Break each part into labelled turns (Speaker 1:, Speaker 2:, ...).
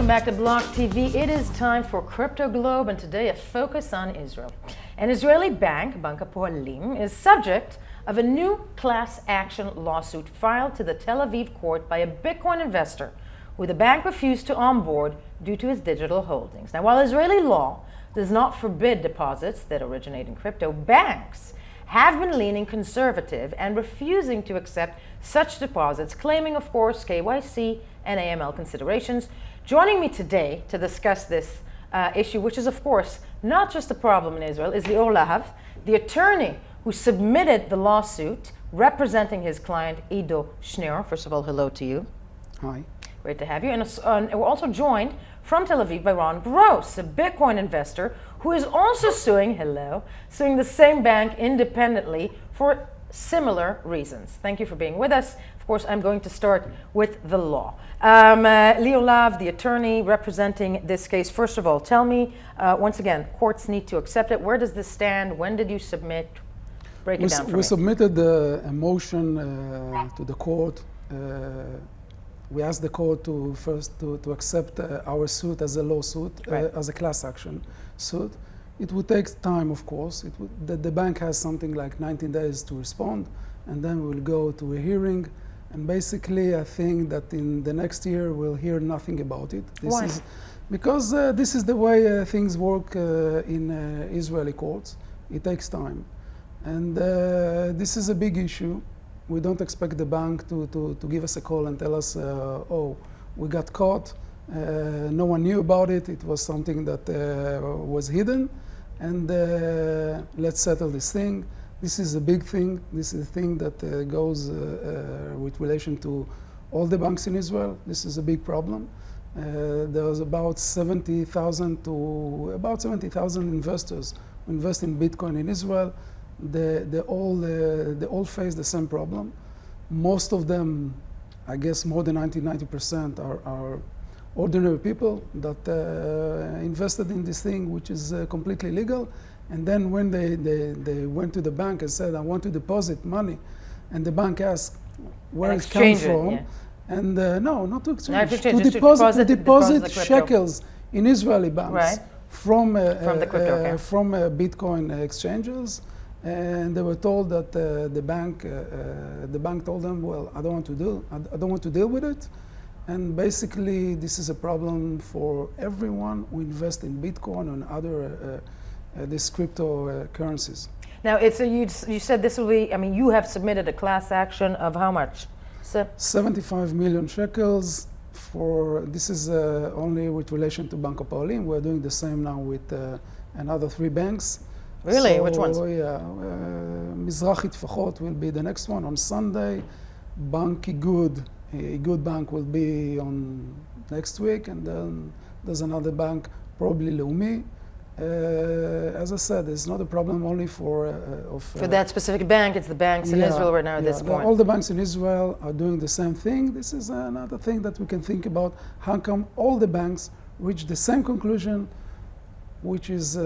Speaker 1: back to Block TV. It is time for Crypto Globe, and today a focus on Israel. An Israeli bank, Bank Hapolaim, is subject of a new class action lawsuit filed to the Tel Aviv court by a Bitcoin investor who the bank refused to onboard due to his digital holdings. Now, while Israeli law does not forbid deposits that originate in crypto, banks have been leaning conservative and refusing to accept such deposits, claiming, of course, KYC and AML considerations. Joining me today to discuss this issue, which is, of course, not just a problem in Israel, is Lior Lahav, the attorney who submitted the lawsuit representing his client, Ido Schneer. First of all, hello to you.
Speaker 2: Hi.
Speaker 1: Great to have you. And we're also joined from Tel Aviv by Ron Gross, a Bitcoin investor who is also suing the same bank independently for similar reasons. Thank you for being with us. Of course, I'm going to start with the law. Lior Lahav, the attorney representing this case, first of all, tell me, once again, courts need to accept it. Where does this stand? When did you submit? Break it down for me.
Speaker 2: We submitted a motion to the court. We asked the court to accept our suit as a lawsuit,
Speaker 1: right,
Speaker 2: as a class action suit. It would take time, of course. The bank has something like 19 days to respond, and then we'll go to a hearing. And basically, I think that in the next year, we'll hear nothing about it.
Speaker 1: Why?
Speaker 2: Because this is the way things work in Israeli courts. It takes time. And this is a big issue. We don't expect the bank to give us a call and tell us, oh, we got caught. No one knew about it. It was something that was hidden. And let's settle this thing. This is a big thing. This is a thing that goes with relation to all the banks in Israel. This is a big problem. There's about 70,000 investors who invest in Bitcoin in Israel. They all face the same problem. Most of them, I guess more than 90% are ordinary people that invested in this thing, which is completely legal. And then when they went to the bank and said, I want to deposit money, and the bank asked where it comes from,
Speaker 1: yeah.
Speaker 2: And no, not to exchange,
Speaker 1: to
Speaker 2: deposit shekels in Israeli banks,
Speaker 1: right,
Speaker 2: from
Speaker 1: the crypto account,
Speaker 2: from Bitcoin exchanges. And they were told that the bank told them, well, I don't want to deal with it. And basically, this is a problem for everyone who invests in Bitcoin and other these cryptocurrencies.
Speaker 1: Now, you said this will be, you have submitted a class action of how much?
Speaker 2: 75 million shekels. This is only with relation to Bank Hapolaim. We're doing the same now with another 3 banks.
Speaker 1: Really?
Speaker 2: So,
Speaker 1: which ones?
Speaker 2: Yeah, Mizrahi Tfachot will be the next one on Sunday. Bank Igud Bank will be on next week, and then there's another bank, probably Leumi. As I said, it's not a problem only for
Speaker 1: that specific bank. It's the banks in Israel right now at this point.
Speaker 2: All the banks in Israel are doing the same thing. This is another thing that we can think about. How come all the banks reach the same conclusion, which is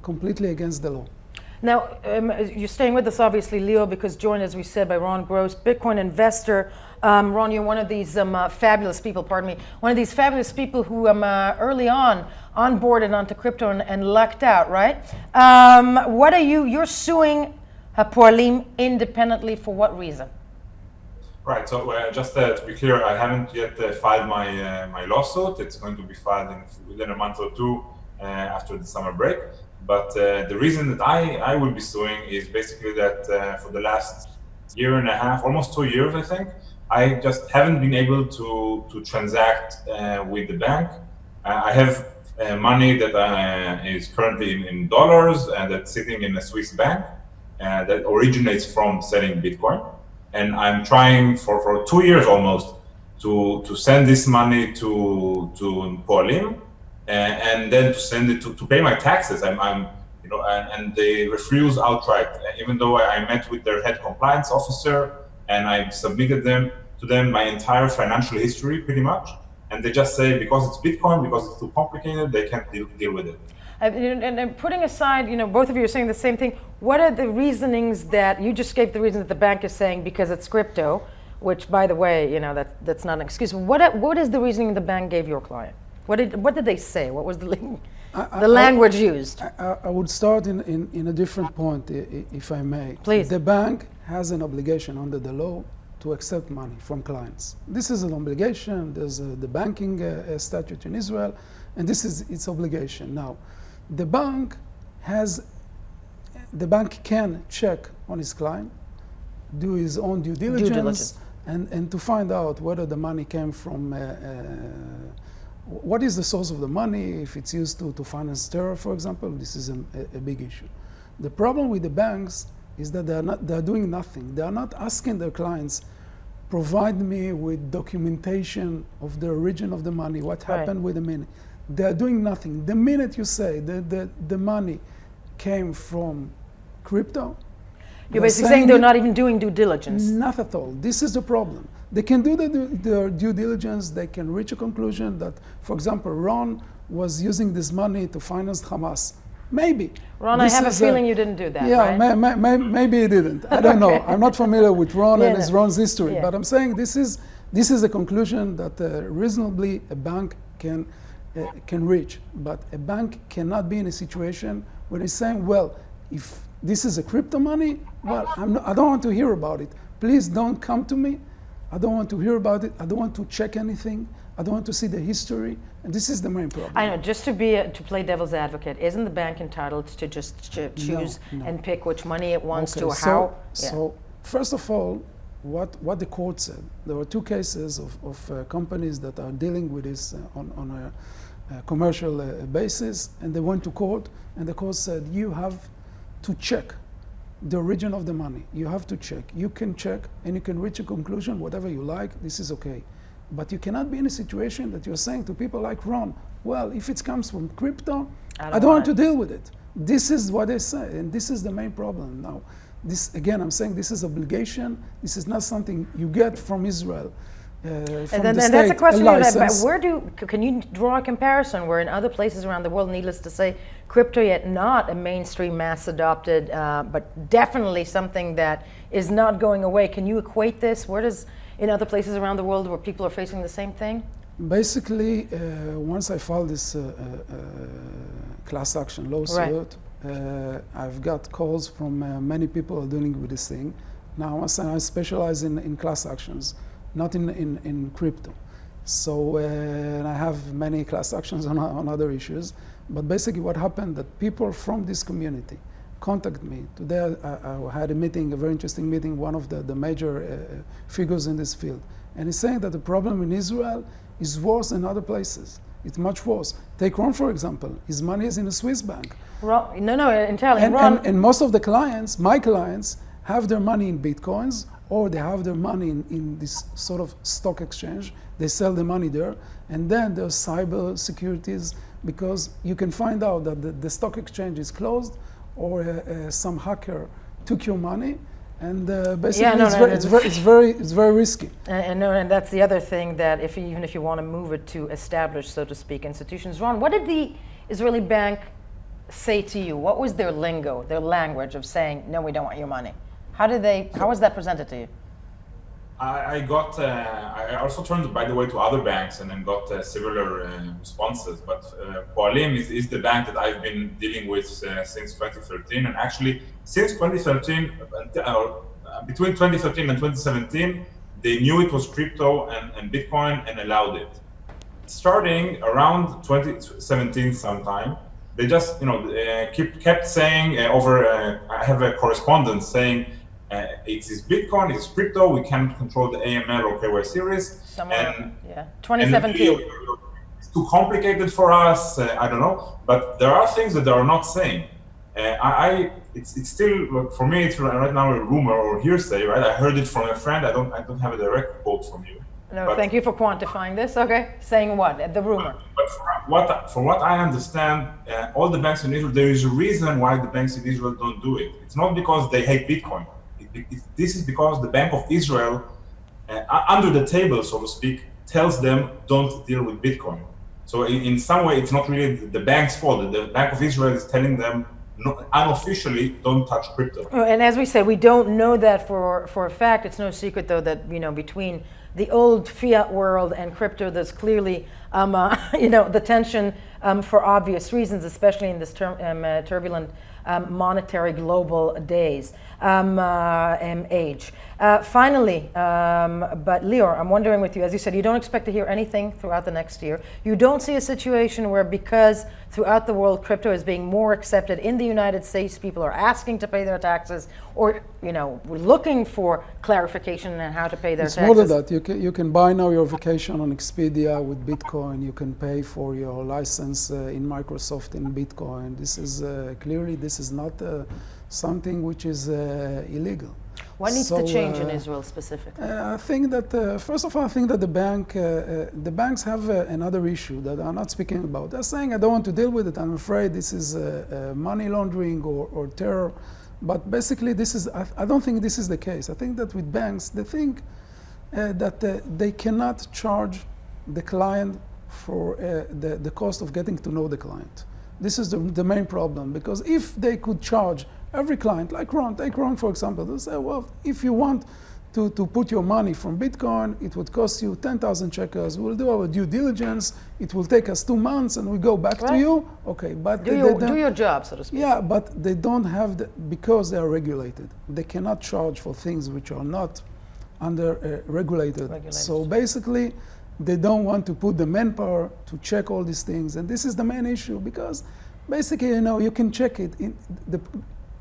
Speaker 2: completely against the law?
Speaker 1: Now, you're staying with us, obviously, Leo, because joined, as we said, by Ron Gross, Bitcoin investor. Ron, you're one of these fabulous people, one of these fabulous people who early on onboarded onto crypto and lucked out, right? You're suing Hapolaim independently for what reason?
Speaker 3: Right, so just to be clear, I haven't yet filed my lawsuit. It's going to be filed within a month or two after the summer break. But the reason that I will be suing is basically that for the last year and a half, almost 2 years, I think, I just haven't been able to transact with the bank. I have money that is currently in dollars and that's sitting in a Swiss bank that originates from selling Bitcoin. And I'm trying for 2 years almost to send this money to Hapolaim. And then to send it to pay my taxes. And they refuse outright. Even though I met with their head compliance officer and I submitted to them my entire financial history, pretty much, and they just say because it's Bitcoin, because it's too complicated, they can't deal with it.
Speaker 1: And putting aside, both of you are saying the same thing. What are the reasonings that you just gave? The reason that the bank is saying because it's crypto, which, by the way, that's not an excuse. What is the reasoning the bank gave your client? What did they say? What was the
Speaker 2: I-
Speaker 1: language used?
Speaker 2: I would start in a different point, if I may.
Speaker 1: Please.
Speaker 2: The bank has an obligation under the law to accept money from clients. This is an obligation. There's the banking statute in Israel, and this is its obligation. Now, the bank can check on his client, do his own due diligence. And to find out whether the money came from, what is the source of the money, if it's used to finance terror, for example. This is a big issue. The problem with the banks is that they're doing nothing. They are not asking their clients, provide me with documentation of the origin of the money, what happened with the money. They are doing nothing. The minute you say that the money came from crypto,
Speaker 1: you're basically saying they're not even doing due diligence.
Speaker 2: Not at all. This is the problem. They can do their due diligence. They can reach a conclusion that, for example, Ron was using this money to finance Hamas. Maybe.
Speaker 1: Ron, I have a feeling you didn't do that,
Speaker 2: yeah,
Speaker 1: right?
Speaker 2: maybe he didn't. I don't know. I'm not familiar with Ron and Ron's history,
Speaker 1: Yeah.
Speaker 2: but I'm saying this is a conclusion that reasonably a bank can reach. But a bank cannot be in a situation where he's saying, well, if this is a crypto money, well, I don't want to hear about it. Please don't come to me. I don't want to hear about it. I don't want to check anything. I don't want to see the history. And this is the main problem.
Speaker 1: I know, just to play devil's advocate, isn't the bank entitled to just choose and pick which money it wants to how?
Speaker 2: So first of all, what the court said, there were two cases of companies that are dealing with this on a commercial basis, and they went to court, and the court said, you have to check the origin of the money. You have to check. You can check and you can reach a conclusion, whatever you like, this is okay. But you cannot be in a situation that you're saying to people like Ron, well, if it comes from crypto, I don't want to deal with it. This is what they say, and this is the main problem. Now, this, again, I'm saying this is obligation. This is not something you get from Israel.
Speaker 1: And that's a question. Can you draw a comparison where in other places around the world, needless to say, crypto yet not a mainstream mass adopted, but definitely something that is not going away. Can you equate this? Where does, in other places around the world where people are facing the same thing?
Speaker 2: Basically, once I filed this class action lawsuit, I've got calls from many people who are dealing with this thing. Now, I specialize in class actions, not in crypto. So I have many class actions on other issues. But basically what happened that people from this community contact me. Today I had a meeting, a very interesting meeting, one of the major figures in this field. And he's saying that the problem in Israel is worse than other places. It's much worse. Take Ron, for example. His money is in a Swiss bank.
Speaker 1: No, entirely.
Speaker 2: And most of the clients, my clients, have their money in Bitcoins, or they have their money in this sort of stock exchange. They sell the money there. And then there's cyber securities, because you can find out that the stock exchange is closed, or some hacker took your money, and basically it's very risky.
Speaker 1: And that's the other thing, that even if you want to move it to established, so to speak, institutions. Ron, what did the Israeli bank say to you? What was their lingo, their language of saying, no, we don't want your money? How was that presented to you?
Speaker 3: I also turned, by the way, to other banks and then got similar responses. But Hapolaim is the bank that I've been dealing with since 2013. And actually, since 2013, between 2013 and 2017, they knew it was crypto and Bitcoin and allowed it. Starting around 2017 sometime, they just kept saying I have a correspondence saying, it is Bitcoin, it is crypto, we can't control the AML or KYC risk.
Speaker 1: 2017.
Speaker 3: It's too complicated for us, I don't know. But there are things that they are not saying. It's still, for me, it's right now a rumor or hearsay, right? I heard it from a friend, I don't have a direct quote from you.
Speaker 1: No, thank you for quantifying this. Okay, saying what? The rumor.
Speaker 3: But from what I understand, all the banks in Israel, there is a reason why the banks in Israel don't do it. It's not because they hate Bitcoin. This is because the Bank of Israel, under the table, so to speak, tells them don't deal with Bitcoin. So in some way, it's not really the bank's fault. The Bank of Israel is telling them unofficially, don't touch crypto.
Speaker 1: And as we said, we don't know that for a fact. It's no secret, though, that between the old fiat world and crypto, there's clearly, the tension for obvious reasons, especially in this turbulent monetary global days, age. Finally, but Lior, I'm wondering with you, as you said, you don't expect to hear anything throughout the next year. You don't see a situation where, because throughout the world crypto is being more accepted in the United States, people are asking to pay their taxes, or we're looking for clarification on how to pay their taxes.
Speaker 2: It's more than that. You can buy now your vacation on Expedia with Bitcoin. You can pay for your license in Microsoft in Bitcoin. This is clearly not something which is illegal.
Speaker 1: What needs to change in Israel specifically?
Speaker 2: I think that, first of all, I think that the banks have another issue that I'm not speaking about. They're saying, I don't want to deal with it. I'm afraid this is money laundering or terror. But basically, I don't think this is the case. I think that with banks, they think that they cannot charge the client for the cost of getting to know the client. This is the main problem, because if they could charge every client, like Ron, take Ron for example, they'll say, well, if you want to put your money from Bitcoin, it would cost you 10,000 shekels. We'll do our due diligence. It will take us 2 months and we go back to you. Okay, but
Speaker 1: do your job, so to speak.
Speaker 2: Yeah, but they don't have because they are regulated. They cannot charge for things which are not under regulated. So basically, they don't want to put the manpower to check all these things, and this is the main issue, because basically, you can check it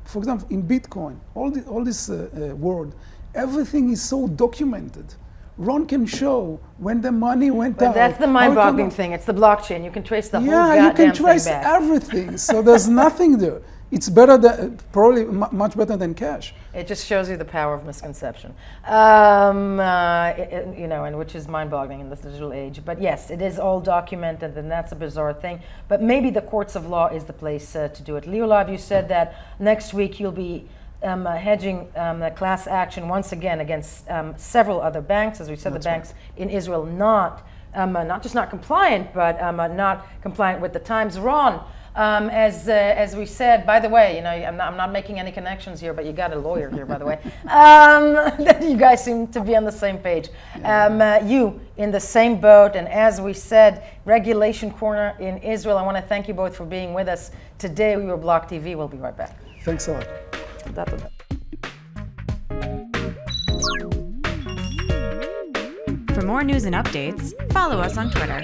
Speaker 2: for example, in Bitcoin, all this world, everything is so documented. Ron can show when the money went out.
Speaker 1: That's the mind-boggling thing. It's the blockchain. You can trace the whole goddamn thing back.
Speaker 2: Yeah, you can trace everything. So there's nothing there. It's better than, probably much better than cash.
Speaker 1: It just shows you the power of misconception, and which is mind-boggling in this digital age. But yes, it is all documented, and that's a bizarre thing. But maybe the courts of law is the place to do it. Liolav, you said that next week you'll be hedging the class action once again against several other banks. As we said, the banks in Israel not just not compliant, but not compliant with the times. Ron, as we said, by the way, I'm not making any connections here, but you got a lawyer here, by the way. You guys seem to be on the same page. You in the same boat, and as we said, Regulation Corner in Israel. I want to thank you both for being with us today. We were Block TV. We'll be right back.
Speaker 2: Thanks a lot.
Speaker 4: For more news and updates, follow us on Twitter.